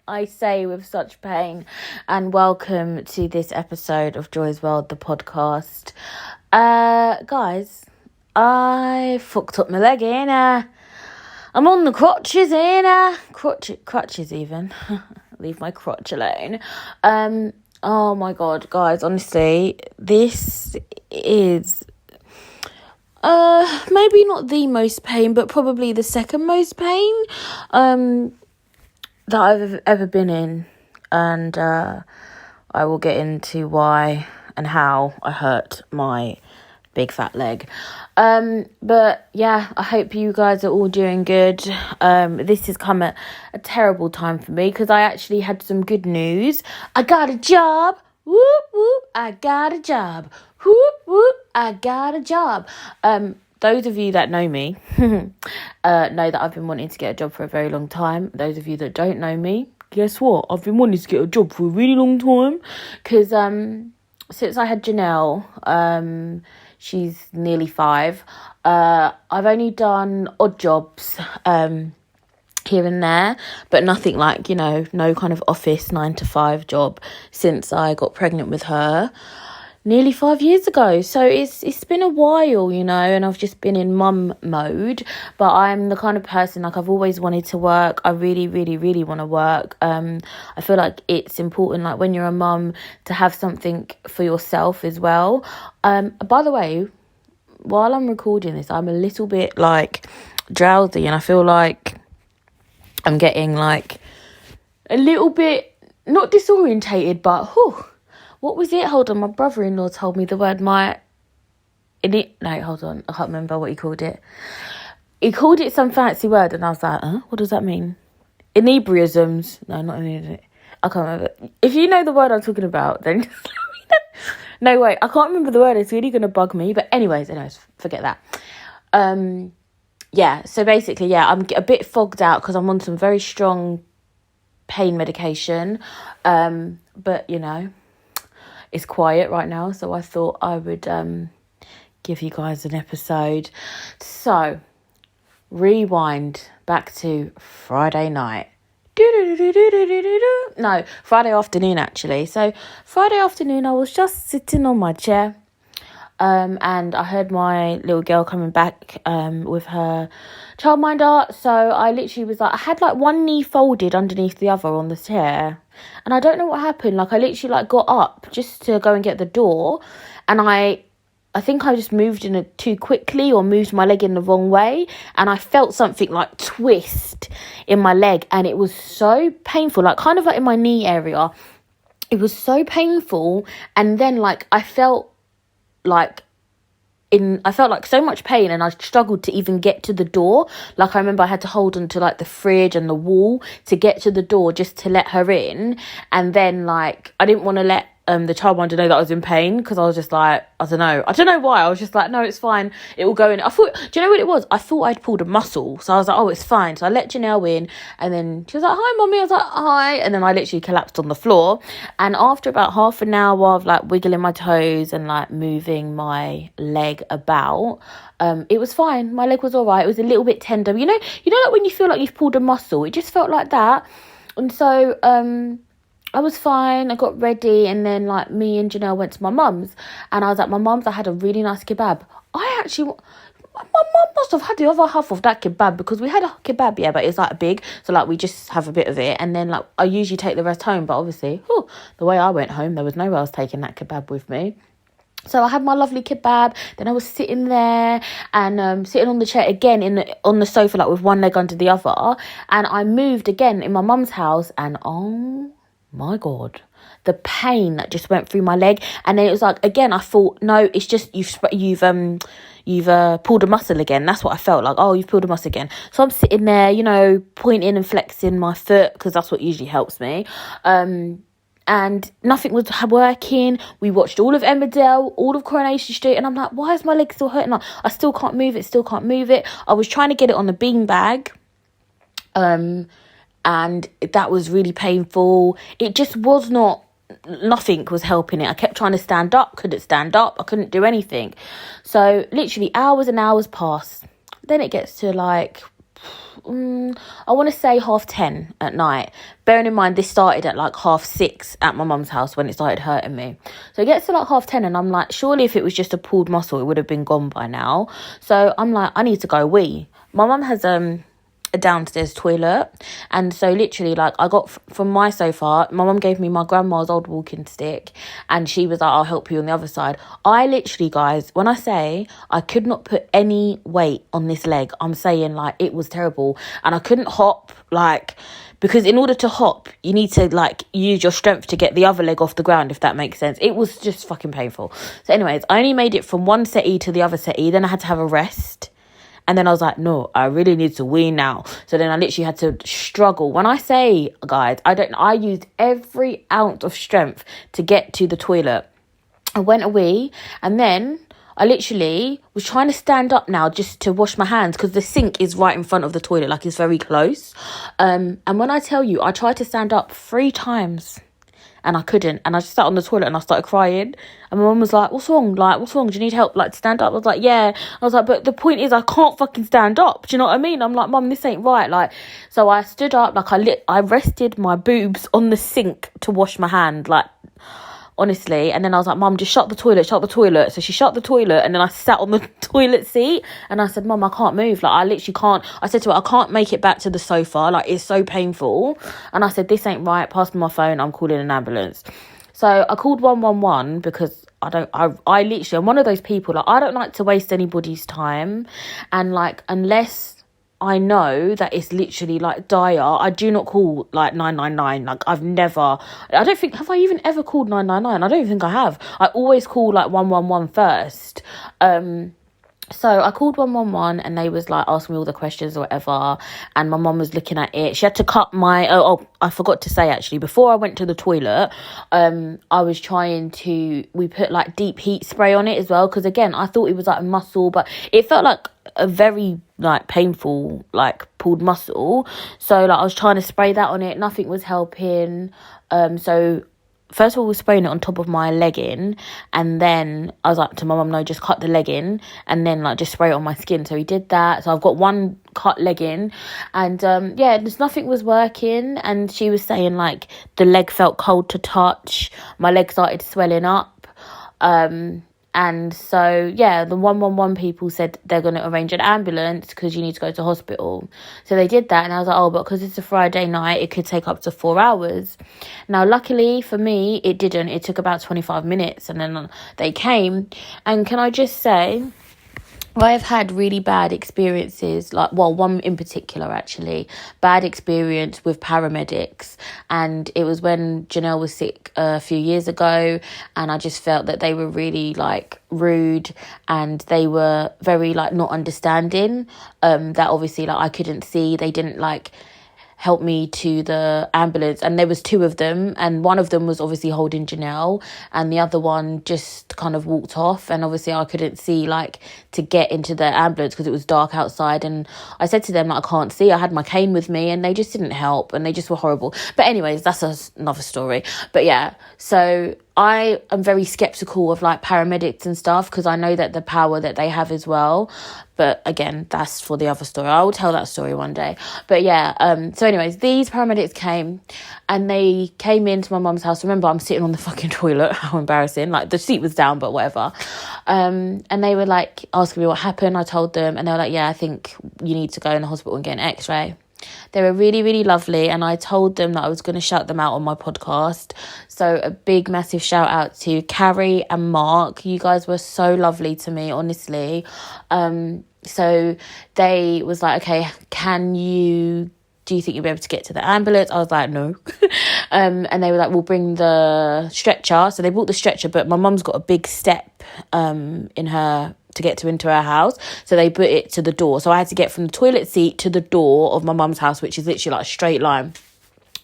I say with such pain. And welcome to this episode of Joy's World, the podcast. Guys, I fucked up my leg, I'm on the crutches, crutches even. Leave my crotch alone. Oh my God, guys, honestly, this is maybe not the most pain, but probably the second most pain that I've ever been in. And I will get into why and how I hurt my big fat leg. But yeah, I hope you guys are all doing good. This has come at a terrible time for me because I actually had some good news. I got a job. Whoop, whoop, I got a job. Whoop, whoop, I got a job. Those of you that know me know that I've been wanting to get a job for a very long time. Those of you that don't know me, guess what? I've been wanting to get a job for a really long time because since I had Janelle, she's nearly 5, I've only done odd jobs here and there, but nothing like, no kind of office 9-to-5 job since I got pregnant with her nearly 5 years ago. So it's been a while, and I've just been in mum mode. But I'm the kind of person, like, I've always wanted to work. I really, really, really want to work. I feel like it's important, like, when you're a mum, to have something for yourself as well. By the way, while I'm recording this, I'm a little bit, like, drowsy, and I feel like I'm getting, like, a little bit, not disorientated, but, what was it? Hold on, my brother-in-law told me the word hold on, I can't remember what he called it. He called it some fancy word, and I was like, what does that mean? Inebriisms. No, not inebriism. I can't remember. If you know the word I'm talking about, then just let me know. No, wait, I can't remember the word. It's really going to bug me. But anyways, forget that. Yeah, so basically, I'm a bit fogged out because I'm on some very strong pain medication. But, it's quiet right now, so I thought I would give you guys an episode. So, rewind back to Friday night. No, Friday afternoon, actually. So, Friday afternoon, I was just sitting on my chair. And I heard my little girl coming back with her childminder. So I literally was like, I had like one knee folded underneath the other on the chair. And I don't know what happened. Like, I literally like got up just to go and get the door. And I think I just moved in it too quickly, or moved my leg in the wrong way. And I felt something like twist in my leg. And it was so painful, like kind of like in my knee area. It was so painful. And then like I felt like so much pain, and I struggled to even get to the door. Like, I remember I had to hold on to like the fridge and the wall to get to the door just to let her in. And then like I didn't want to let the childminder know that I was in pain, because I was just like, I don't know why. I was just like, no, it's fine, it will go in. I thought, do you know what it was? I thought I'd pulled a muscle, so I was like, oh, it's fine. So I let Janelle in, and then she was like, hi mommy. I was like, hi. And then I literally collapsed on the floor. And after about half an hour of like wiggling my toes and like moving my leg about, it was fine. My leg was all right. It was a little bit tender, like when you feel like you've pulled a muscle, it just felt like that. And so I was fine. I got ready, and then like me and Janelle went to my mum's, and I was at my mum's. I had a really nice kebab. My mum must have had the other half of that kebab, because we had a kebab, but it's like big, so like we just have a bit of it, and then like I usually take the rest home. But obviously, the way I went home, there was nowhere else taking that kebab with me. So I had my lovely kebab. Then I was sitting there and sitting on the chair again on the sofa, like with one leg under the other, and I moved again in my mum's house, and oh my God, the pain that just went through my leg. And then it was like, again, I thought, no, it's just you've pulled a muscle again. That's what I felt like. Oh, you've pulled a muscle again. So I'm sitting there, pointing and flexing my foot, because that's what usually helps me. And nothing was working. We watched all of Emmerdale, all of Coronation Street, and I'm like, why is my leg still hurting? I still can't move it. I was trying to get it on the beanbag. And that was really painful. It just was nothing was helping it. I kept trying to stand up, couldn't stand up. I couldn't do anything. So literally hours and hours passed. Then it gets to like I want to say 10:30 at night. Bearing in mind, this started at like 6:30 at my mum's house when it started hurting me. So it gets to like 10:30 and I'm like, surely if it was just a pulled muscle, it would have been gone by now. So I'm like, I need to go wee. My mum has a downstairs toilet, and so literally, like, I got from my sofa, my mum gave me my grandma's old walking stick, and she was like, I'll help you on the other side. I literally, guys, when I say I could not put any weight on this leg, I'm saying, like, it was terrible. And I couldn't hop, like, because in order to hop, you need to, like, use your strength to get the other leg off the ground, if that makes sense. It was just fucking painful. So anyways, I only made it from one settee to the other settee, then I had to have a rest. And then I was like, no, I really need to wee now. So then I literally had to struggle. When I say, guys, I used every ounce of strength to get to the toilet. I went a wee, and then I literally was trying to stand up now just to wash my hands, because the sink is right in front of the toilet, like it's very close. And when I tell you, I tried to stand up 3 times. And I couldn't. And I just sat on the toilet and I started crying. And my mum was like, what's wrong? Like, what's wrong? Do you need help, like, to stand up? I was like, yeah. I was like, but the point is I can't fucking stand up. Do you know what I mean? I'm like, Mum, this ain't right. Like, so I stood up, like, I rested my boobs on the sink to wash my hand, like, honestly. And then I was like, Mum, just shut the toilet. So she shut the toilet, and then I sat on the toilet seat and I said, Mum, I can't move. Like, I literally can't. I said to her, I can't make it back to the sofa. Like, it's so painful. And I said, this ain't right. Pass me my phone. I'm calling an ambulance. So I called 111 because I literally, I'm one of those people, like, I don't like to waste anybody's time. And, like, unless I know that it's literally, like, dire, I do not call, like, 999. Like, I don't think, have I even ever called 999? I don't even think I have. I always call, like, 111 first. So I called 111 and they was like asking me all the questions or whatever, and my mum was looking at it. She had to cut my I forgot to say, actually, before I went to the toilet, I was we put like deep heat spray on it as well, because again, I thought it was like a muscle, but it felt like a very like painful, like, pulled muscle. So like I was trying to spray that on it, nothing was helping. So first of all, we was spraying it on top of my legging, and then I was like to my mum, no, just cut the legging and then, like, just spray it on my skin. So he did that. So I've got one cut legging, and just nothing was working. And she was saying, like, the leg felt cold to touch, my leg started swelling up. And so, the 111 people said they're going to arrange an ambulance because you need to go to hospital. So they did that, and I was like, oh, but because it's a Friday night, it could take up to 4 hours. Now, luckily for me, it didn't. It took about 25 minutes, and then they came. And can I just say, I've had really bad experiences, like, well, one in particular, actually, bad experience with paramedics. And it was when Janelle was sick a few years ago, and I just felt that they were really, like, rude, and they were very, like, not understanding, that obviously, like, I couldn't see. They didn't, like, help me to the ambulance, and there was 2 of them, and one of them was obviously holding Janelle, and the other one just kind of walked off. And obviously I couldn't see, like, to get into the ambulance because it was dark outside. And I said to them, like, I can't see. I had my cane with me, and they just didn't help, and they just were horrible. But anyways, that's another story. But yeah, so I am very skeptical of, like, paramedics and stuff, because I know that the power that they have as well. But again, that's for the other story. I will tell that story one day. But yeah, so anyways, these paramedics came, and they came into my mum's house. Remember, I'm sitting on the fucking toilet. How embarrassing. Like, the seat was down, but whatever. And they were, like, asking me what happened. I told them, and they were like, yeah, I think you need to go in the hospital and get an x-ray. They were really, really lovely, and I told them that I was going to shout them out on my podcast. So a big, massive shout out to Carrie and Mark. You guys were so lovely to me, honestly. So they was like, okay, do you think you'll be able to get to the ambulance? I was like, no. And they were like, we'll bring the stretcher. So they brought the stretcher, but my mum's got a big step in her to get into her house, so they put it to the door. So I had to get from the toilet seat to the door of my mum's house, which is literally like a straight line.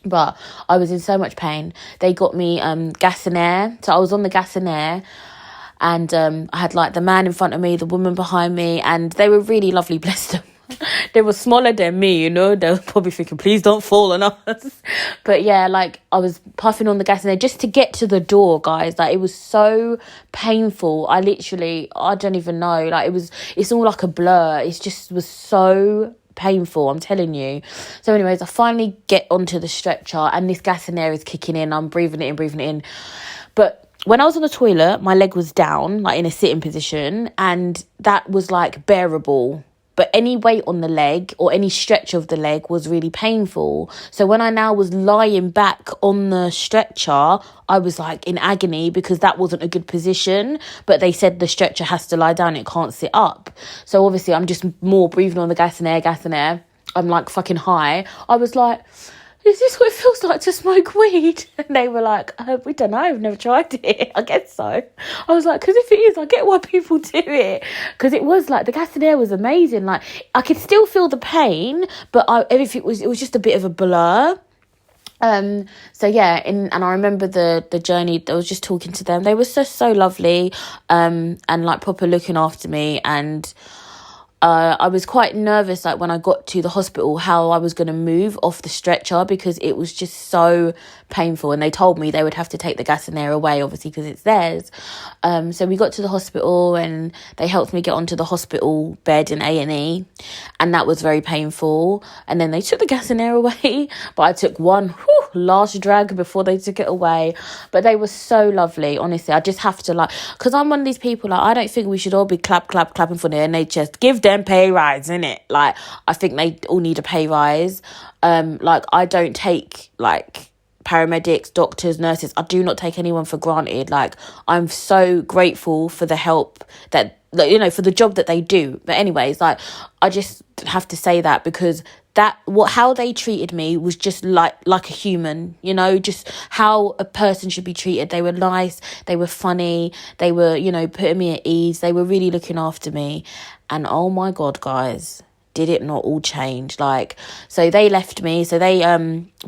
But I was in so much pain. They got me gas and air. So I was on the gas and air, and I had, like, the man in front of me, the woman behind me, and they were really lovely, bless them. They were smaller than me, you know. They were probably thinking, please don't fall on us. But yeah, like, I was puffing on the gas in there just to get to the door, guys. Like, it was so painful. I don't even know. Like, it's all like a blur. It just was so painful, I'm telling you. So anyways, I finally get onto the stretcher and this gas and air is kicking in. I'm breathing it in. But when I was on the toilet, my leg was down, like in a sitting position, and that was like bearable. But any weight on the leg or any stretch of the leg was really painful. So when I now was lying back on the stretcher, I was like in agony because that wasn't a good position. But they said the stretcher has to lie down, it can't sit up. So obviously I'm just more breathing on the gas and air. I'm like fucking high. I was like, is this what it feels like to smoke weed? And they were like, we don't know, I've never tried it. I guess so. I was like, because if it is, I get why people do it. Because it was like, the gas and air was amazing. Like, I could still feel the pain, but it was just a bit of a blur. So yeah, and I remember the journey. I was just talking to them. They were so lovely, and like proper looking after me. And I was quite nervous, like when I got to the hospital, how I was going to move off the stretcher because it was just so painful. And they told me they would have to take the gas and air away, obviously, because it's theirs. So we got to the hospital and they helped me get onto the hospital bed in A&E. And that was very painful. And then they took the gas and air away. But I took one last drag before they took it away. But they were so lovely, honestly. I just have to like, because I'm one of these people, like, I don't think we should all be clapping for the NHS. Give them pay rise, innit? Like, I think they all need a pay rise. Like, I don't take like paramedics, doctors, nurses. I do not take anyone for granted. Like, I'm so grateful for the help that, you know, for the job that they do. But anyways, like, I just have to say that because how they treated me was just like a human, you know, just how a person should be treated. They were nice, they were funny, they were, you know, putting me at ease, they were really looking after me. And oh my God, guys, did it not all change? Like, so they left me, so they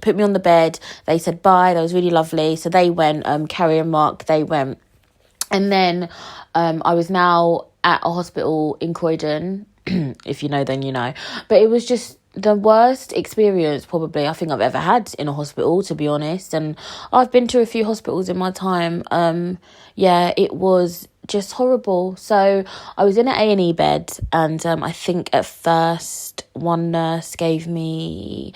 put me on the bed, they said bye, that was really lovely. So they went, Carrie and Mark, they went. And then I was now at a hospital in Croydon. If you know, then you know. But it was just the worst experience probably I think I've ever had in a hospital, to be honest. And I've been to a few hospitals in my time. Yeah, it was just horrible. So I was in an A&E bed, and I think at first one nurse gave me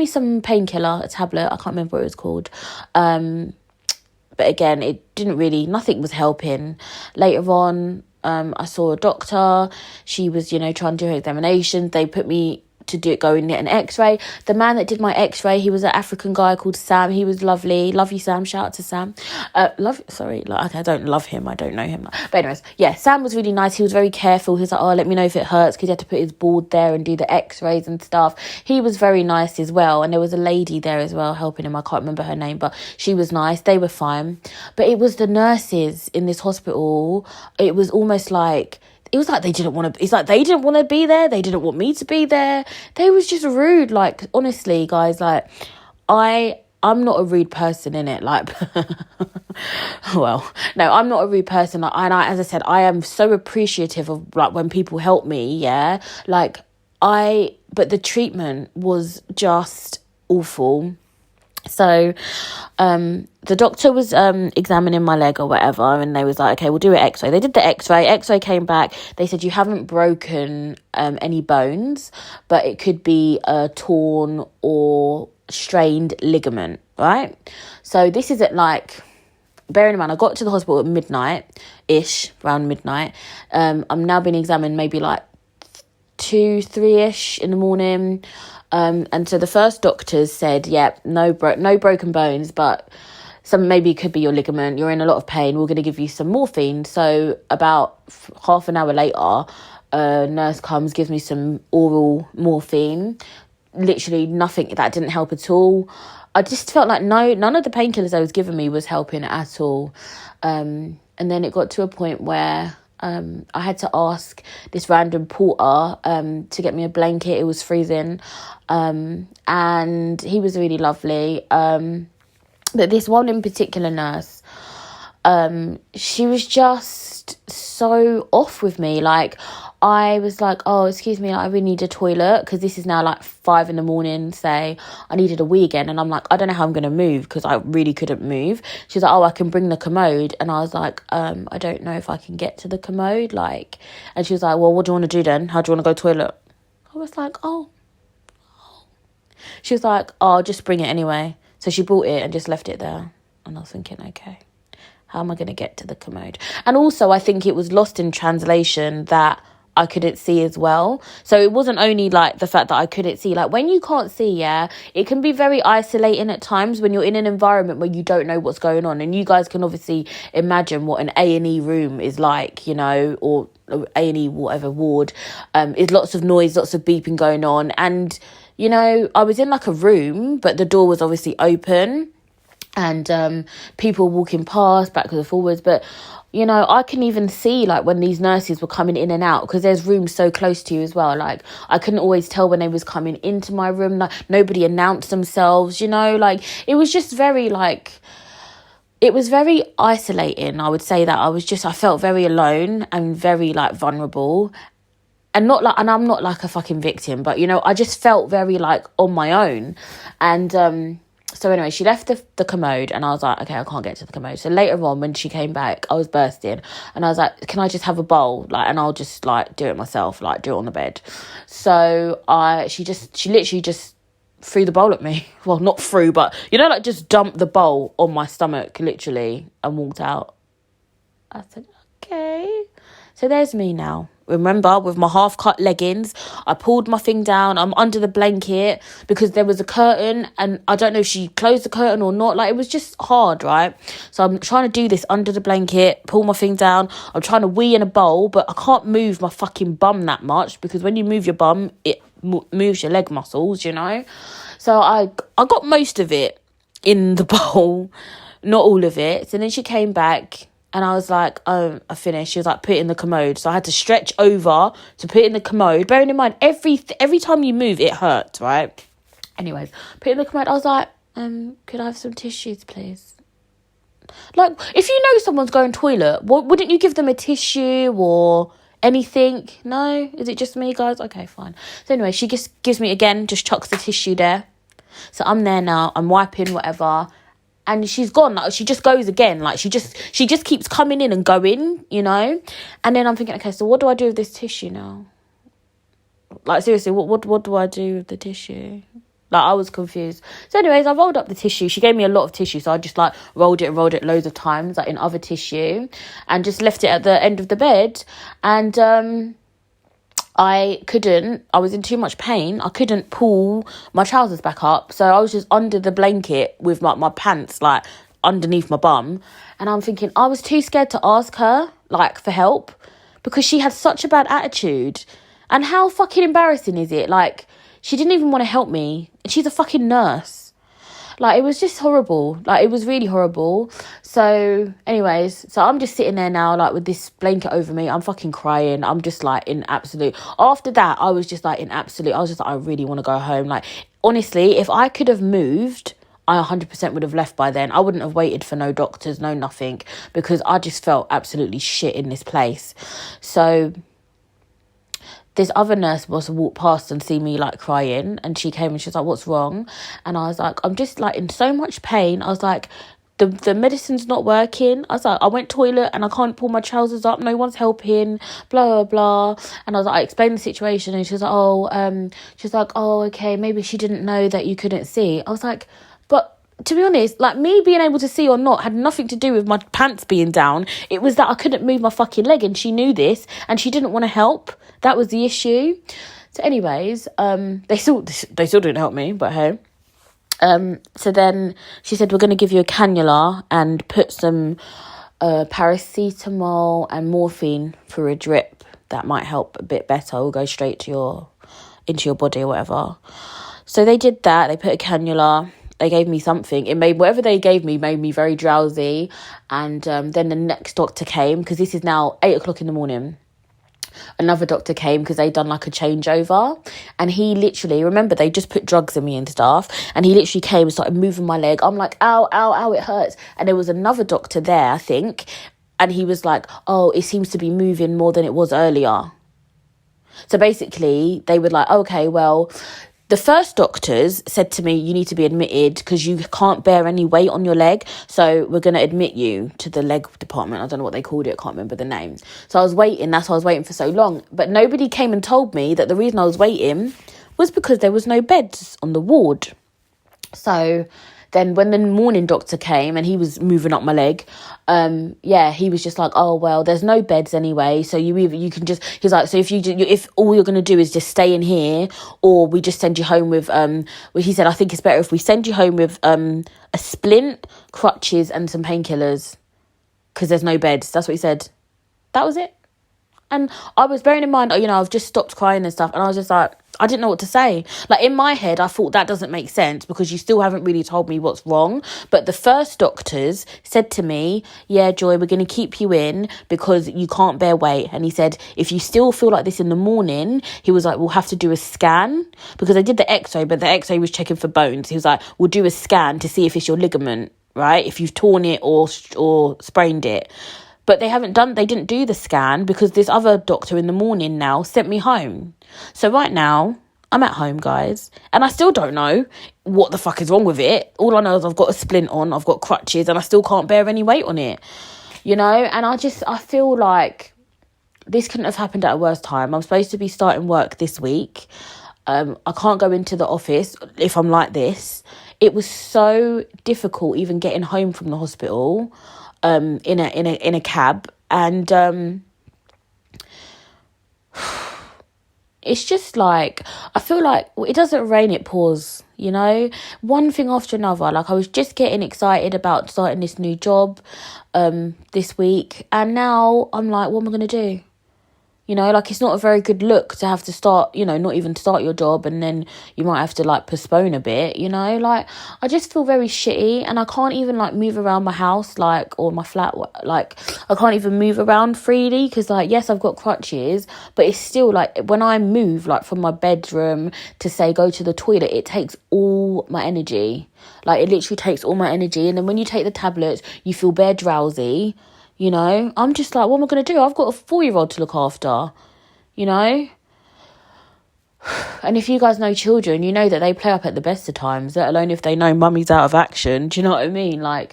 some painkiller, a tablet, I can't remember what it was called. But again, it didn't really, nothing was helping. Later on, I saw a doctor. She was, you know, trying to do her examination. They put me to go and get an x-ray. The man that did my x-ray, he was an African guy called Sam. He was lovely. Love you, Sam. Shout out to Sam. Okay, I don't love him. I don't know him. But anyways, yeah, Sam was really nice. He was very careful. He was like, oh, let me know if it hurts, because he had to put his board there and do the x-rays and stuff. He was very nice as well. And there was a lady there as well helping him. I can't remember her name, but she was nice. They were fine. But it was the nurses in this hospital. It was almost like, it was like they didn't want to be there. They didn't want me to be there. They was just rude. Like, honestly, guys, like, I'm not a rude person, innit? Like, well, no, I'm not a rude person. Like, as I said, I am so appreciative of, like, when people help me, yeah? Like, but the treatment was just awful. So the doctor was examining my leg or whatever, and they was like, okay, we'll do an x-ray. They did the x-ray came back. They said, you haven't broken any bones, but it could be a torn or strained ligament, right? So this is at like, bearing in mind, I got to the hospital at midnight-ish, around midnight. I'm now being examined maybe like 2-3ish in the morning. And so the first doctors said, no broken bones, but maybe it could be your ligament. You're in a lot of pain. We're going to give you some morphine. So about half an hour later, a nurse comes, gives me some oral morphine. Literally nothing, that didn't help at all. I just felt like none of the painkillers I was giving me was helping at all. And then it got to a point where I had to ask this random porter to get me a blanket. It was freezing, and he was really lovely. But this one in particular nurse, she was just so off with me. Like, I was like, oh, excuse me, I really need a toilet, because this is now like 5 a.m, say I needed a wee again, and I'm like, I don't know how I'm going to move, because I really couldn't move. She's like, oh, I can bring the commode. And I was like, I don't know if I can get to the commode, like. And she was like, well, what do you want to do then? How do you want to go toilet? I I was like, oh. She was like, oh, I'll just bring it anyway. So she brought it and just left it there. And I was thinking, okay, how am I going to get to the commode? And also, I think it was lost in translation that I couldn't see as well. So it wasn't only like the fact that I couldn't see. Like when you can't see, yeah, it can be very isolating at times when you're in an environment where you don't know what's going on. And you guys can obviously imagine what an A&E room is like, you know, or A&E whatever ward. Is lots of noise, lots of beeping going on. And, you know, I was in like a room, but the door was obviously open. And people walking past, backwards and forwards. But, you know, I can even see, like, when these nurses were coming in and out, because there's rooms so close to you as well. Like, I couldn't always tell when they was coming into my room. Like, nobody announced themselves, you know. Like, it was just very, like... It was very isolating, I would say that. I felt very alone and very, like, vulnerable. And I'm not, like, a fucking victim. But, you know, I just felt very, like, on my own. And... So anyway, she left the commode and I was like, okay, I can't get to the commode. So later on when she came back, I was bursting and I was like, can I just have a bowl? Like, and I'll just like do it myself, like do it on the bed. So she literally just threw the bowl at me. Well, not threw, but you know, like just dumped the bowl on my stomach, literally, and walked out. I said, okay. So there's me now. Remember, with my half-cut leggings, I pulled my thing down. I'm under the blanket because there was a curtain and I don't know if she closed the curtain or not. Like, it was just hard, right? So I'm trying to do this under the blanket, pull my thing down. I'm trying to wee in a bowl, but I can't move my fucking bum that much because when you move your bum, it moves your leg muscles, you know? So I got most of it in the bowl, not all of it. So then she came back. And I was like, oh, I finished. She was like, put it in the commode. So I had to stretch over to put it in the commode. Bearing in mind, every time you move, it hurts, right? Anyways, put it in the commode. I was like, could I have some tissues, please? Like, if you know someone's going toilet, wouldn't you give them a tissue or anything? No? Is it just me, guys? Okay, fine. So anyway, she just gives me, again, just chucks the tissue there. So I'm there now. I'm wiping, whatever. And she's gone, like, she just goes again. Like, she just keeps coming in and going, you know? And then I'm thinking, okay, so what do I do with this tissue now? Like, seriously, what do I do with the tissue? Like, I was confused. So anyways, I rolled up the tissue. She gave me a lot of tissue, so I just, like, rolled it loads of times, like, in other tissue. And just left it at the end of the bed. And, I was in too much pain. I couldn't pull my trousers back up. So I was just under the blanket with my pants, like, underneath my bum. And I'm thinking, I was too scared to ask her, like, for help. Because she had such a bad attitude. And how fucking embarrassing is it? Like, she didn't even want to help me. And she's a fucking nurse. Like, it was just horrible. Like, it was really horrible. So, anyways, so I'm just sitting there now, like, with this blanket over me. I'm fucking crying. I'm just, like, in absolute... After that, I was just, like, in absolute... I was just like, I really want to go home. Like, honestly, if I could have moved, I 100% would have left by then. I wouldn't have waited for no doctors, no nothing. Because I just felt absolutely shit in this place. So... this other nurse was walk past and see me, like, crying. And she came and she was like, what's wrong? And I was like, I'm just, like, in so much pain. I was like, the medicine's not working. I was like, I went toilet and I can't pull my trousers up. No one's helping, blah, blah, blah. And I was like, I explained the situation. And she was like, oh, okay, maybe she didn't know that you couldn't see. I was like, but... to be honest, like, me being able to see or not had nothing to do with my pants being down. It was that I couldn't move my fucking leg and she knew this and she didn't want to help. That was the issue. So anyways, they still didn't help me, but hey. So then she said, we're going to give you a cannula and put some paracetamol and morphine for a drip. That might help a bit better. Will go straight into your body or whatever. So they did that. They put a cannula. They gave me something. Whatever they gave me made me very drowsy. And then the next doctor came, because this is now 8:00 in the morning. Another doctor came because they'd done like a changeover. And he literally, remember, they just put drugs in me and stuff. And he literally came and started moving my leg. I'm like, ow, ow, ow, it hurts. And there was another doctor there, I think. And he was like, oh, it seems to be moving more than it was earlier. So basically, they were like, okay, well... The first doctors said to me, you need to be admitted because you can't bear any weight on your leg. So we're going to admit you to the leg department. I don't know what they called it. I can't remember the names. So I was waiting. That's why I was waiting for so long. But nobody came and told me that the reason I was waiting was because there was no beds on the ward. So then when the morning doctor came and he was moving up my leg, he was just like, oh, well, there's no beds anyway. So he's like, so if all you're going to do is just stay in here, or we just send you home with, he said, I think it's better if we send you home with a splint, crutches and some painkillers because there's no beds. That's what he said. That was it. And I was bearing in mind, I've just stopped crying and stuff. And I was just like, I didn't know what to say. Like, in my head, I thought that doesn't make sense because you still haven't really told me what's wrong. But the first doctors said to me, yeah, Joy, we're going to keep you in because you can't bear weight. And he said, if you still feel like this in the morning, he was like, we'll have to do a scan because I did the x-ray, but the x-ray was checking for bones. He was like, we'll do a scan to see if it's your ligament, right? If you've torn it or sprained it. But they didn't do the scan because this other doctor in the morning now sent me home. So right now, I'm at home, guys. And I still don't know what the fuck is wrong with it. All I know is I've got a splint on, I've got crutches, and I still can't bear any weight on it. And I feel like this couldn't have happened at a worse time. I'm supposed to be starting work this week. I can't go into the office if I'm like this. It was so difficult even getting home from the hospital. In a cab, and it's just like, I feel like it doesn't rain, it pours, one thing after another. Like, I was just getting excited about starting this new job this week, and now I'm like, what am I going to do? It's not a very good look to have to start, not even start your job, and then you might have to, postpone a bit, I just feel very shitty, and I can't even, move around my house, or my flat, I can't even move around freely, because, yes, I've got crutches, but it's still, when I move, from my bedroom to, say, go to the toilet, it takes all my energy, it literally takes all my energy, and then when you take the tablets, you feel bare drowsy. I'm just like, what am I going to do? I've got a 4-year-old to look after, And if you guys know children, you know that they play up at the best of times, let alone if they know mummy's out of action. Do you know what I mean? I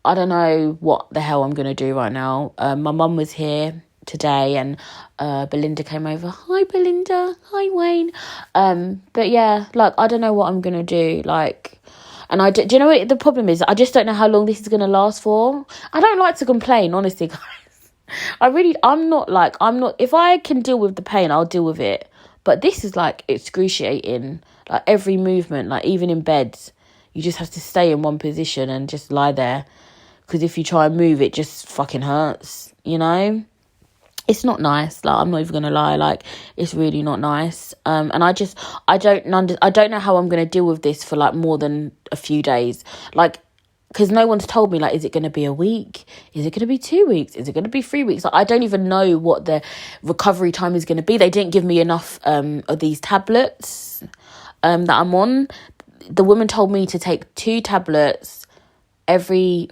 don't know what the hell I'm going to do right now. My mum was here today and Belinda came over. Hi, Belinda. Hi, Wayne. But yeah, I don't know what I'm going to do. And do you know what the problem is? I just don't know how long this is going to last for. I don't like to complain, honestly, guys. I'm not, if I can deal with the pain, I'll deal with it. But this is, excruciating. Every movement, even in bed, you just have to stay in one position and just lie there. Because if you try and move, it just fucking hurts, It's not nice. I'm not even gonna lie. It's really not nice. And I don't know how I'm gonna deal with this for more than a few days. Because no one's told me is it gonna be a week? Is it gonna be 2 weeks? Is it gonna be 3 weeks? I don't even know what the recovery time is gonna be. They didn't give me enough of these tablets that I'm on. The woman told me to take 2 tablets 4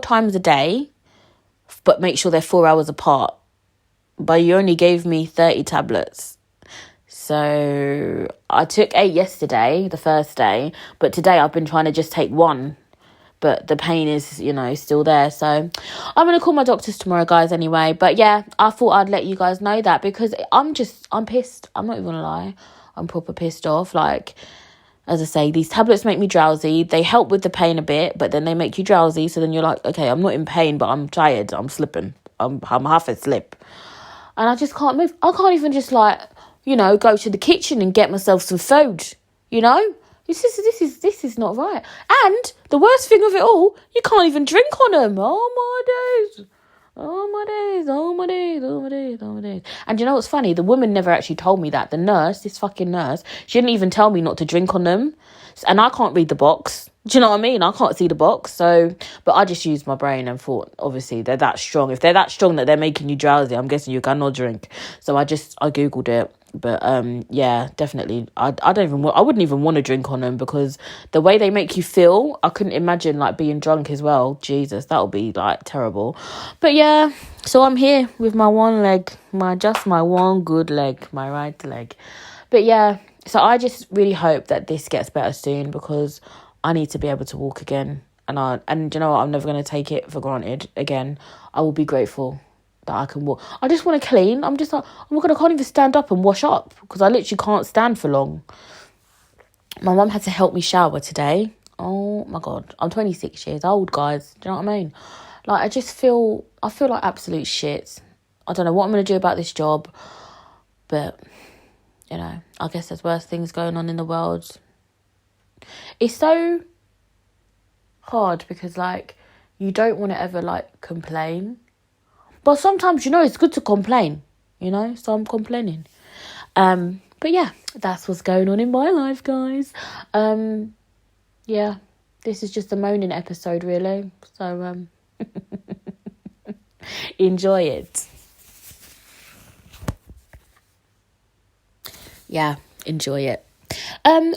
times a day. But make sure they're 4 hours apart. But you only gave me 30 tablets. So I took 8 yesterday, the first day. But today I've been trying to just take 1. But the pain is, still there. So I'm going to call my doctors tomorrow, guys, anyway. But yeah, I thought I'd let you guys know that. Because I'm pissed. I'm not even going to lie. I'm proper pissed off. As I say, these tablets make me drowsy. They help with the pain a bit, but then they make you drowsy. So then you're like, okay, I'm not in pain, but I'm tired. I'm slipping. I'm half asleep. And I just can't move. I can't even just go to the kitchen and get myself some food. This is not right. And the worst thing of it all, you can't even drink on them. Oh my days. Oh my days, oh my days, oh my days, oh my days. And you know what's funny? The woman never actually told me that. The nurse, this fucking nurse, she didn't even tell me not to drink on them. And I can't read the box. Do you know what I mean? I can't see the box. So, but I just used my brain and thought, obviously, they're that strong. If they're that strong that they're making you drowsy, I'm guessing you cannot drink. So I Googled it. But yeah, definitely. I wouldn't even want to drink on them, because the way they make you feel, I couldn't imagine like being drunk as well. Jesus, that would be like terrible. But yeah, so I'm here with my one leg, my one good leg, my right leg. But yeah, so I just really hope that this gets better soon, because I need to be able to walk again. And you know what, I'm never going to take it for granted again. I will be grateful that I can walk. I just want to clean. I'm just like, oh my God, I can't even stand up and wash up, because I literally can't stand for long. My mum had to help me shower today. Oh my God, I'm 26 years old, guys. Do you know what I mean? Like, I feel like absolute shit. I don't know what I'm going to do about this job, but, you know, I guess there's worse things going on in the world. It's so hard because, like, you don't want to ever, like, complain. But sometimes, you know, it's good to complain, you know? So I'm complaining. But yeah, that's what's going on in my life, guys. Yeah, this is just a moaning episode, really. So, enjoy it. Yeah, enjoy it.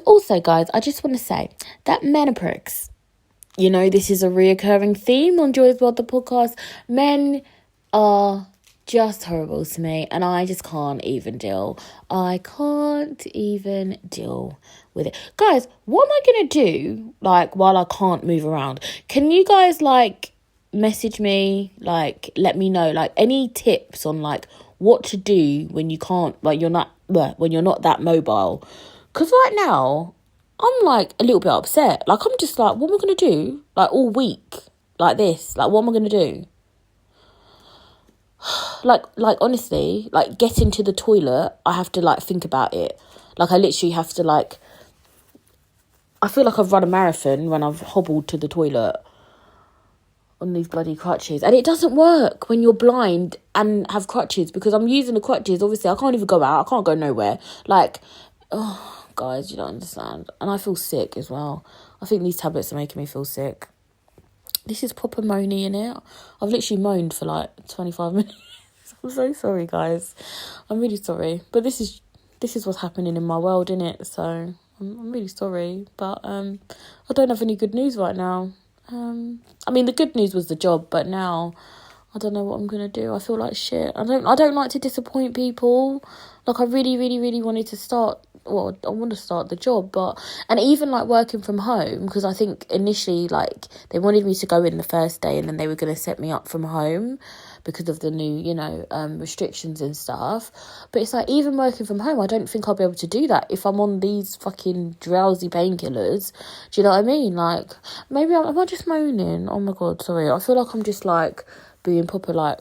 Also, guys, I just want to say that men are pricks. You know, this is a reoccurring theme on Joy's World, the podcast. Men are just horrible to me, and I just can't even deal. I can't even deal with it. Guys, what am I going to do, like, while I can't move around? Can you guys, like, message me, like, let me know, like, any tips on, like, what to do when you can't, like, when you're not that mobile? Because right now, I'm, like, a little bit upset. Like, I'm just like, what am I going to do, like, all week, like this? Like, what am I going to do? Like honestly, like, getting to the toilet, I have to, like, think about it. Like, I literally have to, like, I feel like I've run a marathon when I've hobbled to the toilet on these bloody crutches. And it doesn't work when you're blind and have crutches, because I'm using the crutches. Obviously, I can't even go out. I can't go nowhere. Like, oh, guys, you don't understand. And I feel sick as well. I think these tablets are making me feel sick. This is proper moany, innit? I've literally moaned for, like, 25 minutes. I'm so sorry, guys. I'm really sorry. But this is what's happening in my world, innit? So I'm really sorry. But I don't have any good news right now. I mean, the good news was the job, but now I don't know what I'm gonna do. I feel like shit. I don't like to disappoint people. Like, I really, really, really wanted to start. Well, I want to start the job, and even, like, working from home, because I think initially, like, they wanted me to go in the first day, and then they were going to set me up from home because of the new, you know, restrictions and stuff. But it's like, even working from home, I don't think I'll be able to do that if I'm on these fucking drowsy painkillers. Do you know what I mean? Like, maybe am I just moaning? Oh my God, sorry. I feel like I'm just, like, being proper, like,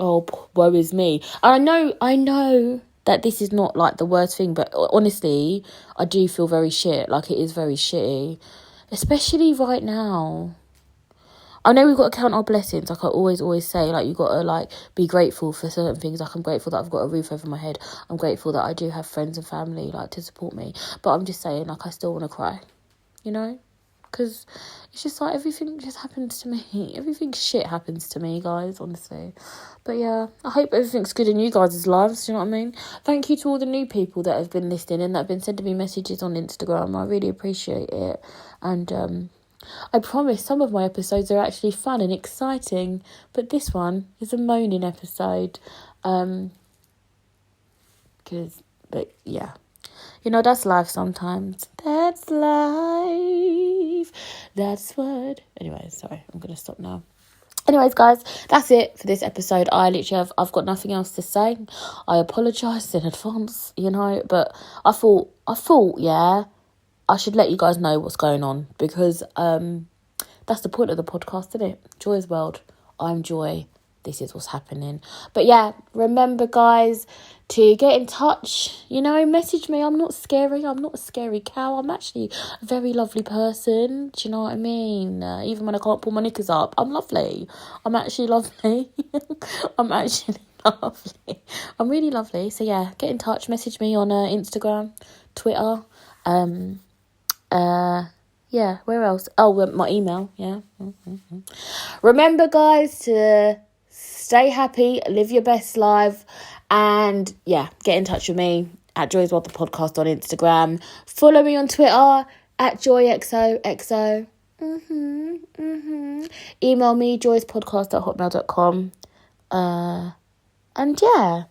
oh, woe is me. And I know that this is not, like, the worst thing, but honestly, I do feel very shit. Like, it is very shitty, especially right now. I know we've got to count our blessings. Like, I always say, like, you got to, like, be grateful for certain things. Like, I'm grateful that I've got a roof over my head. I'm grateful that I do have friends and family, like, to support me. But I'm just saying, like, I still want to cry, you know? Because it's just like, everything just happens to me. Everything shit happens to me, guys, honestly. But yeah, I hope everything's good in you guys' lives, you know what I mean? Thank you to all the new people that have been listening and that have been sending me messages on Instagram. I really appreciate it. And I promise some of my episodes are actually fun and exciting, but this one is a moaning episode. But yeah. You know, that's life sometimes. That's life. That's what... Anyway, sorry, I'm going to stop now. Anyways, guys, that's it for this episode. I've got nothing else to say. I apologise in advance, you know, but I thought, yeah, I should let you guys know what's going on, because that's the point of the podcast, isn't it? Joy's World. I'm Joy. This is what's happening. But yeah, remember, guys, to get in touch, you know, message me. I'm not scary. I'm not a scary cow. I'm actually a very lovely person. Do you know what I mean? Even when I can't pull my knickers up, I'm lovely. I'm actually lovely. I'm actually lovely. I'm really lovely. So yeah, get in touch. Message me on Instagram, Twitter. Yeah, where else? Oh, my email. Yeah. Mm-hmm. Remember, guys, to stay happy, live your best life, And yeah, get in touch with me at Joy's World the Podcast on Instagram. Follow me on Twitter at JoyXOXO. Email me joyspodcast@hotmail.com. And yeah,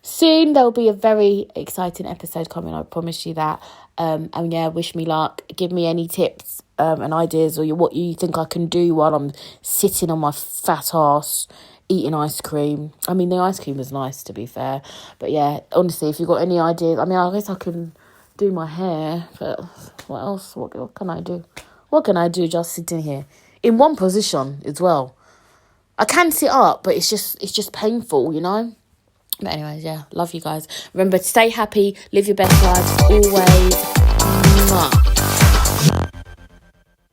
soon there'll be a very exciting episode coming. I promise you that. And yeah, wish me luck. Give me any tips and ideas, or what you think I can do while I'm sitting on my fat ass eating ice cream. I mean, the ice cream was nice, to be fair. But yeah, honestly, if you've got any ideas, I mean, I guess I can do my hair. But what else? What can I do? What can I do just sitting here in one position as well? I can sit up, but it's just painful, you know? But anyways, yeah, love you guys. Remember to stay happy, live your best lives always. Mwah.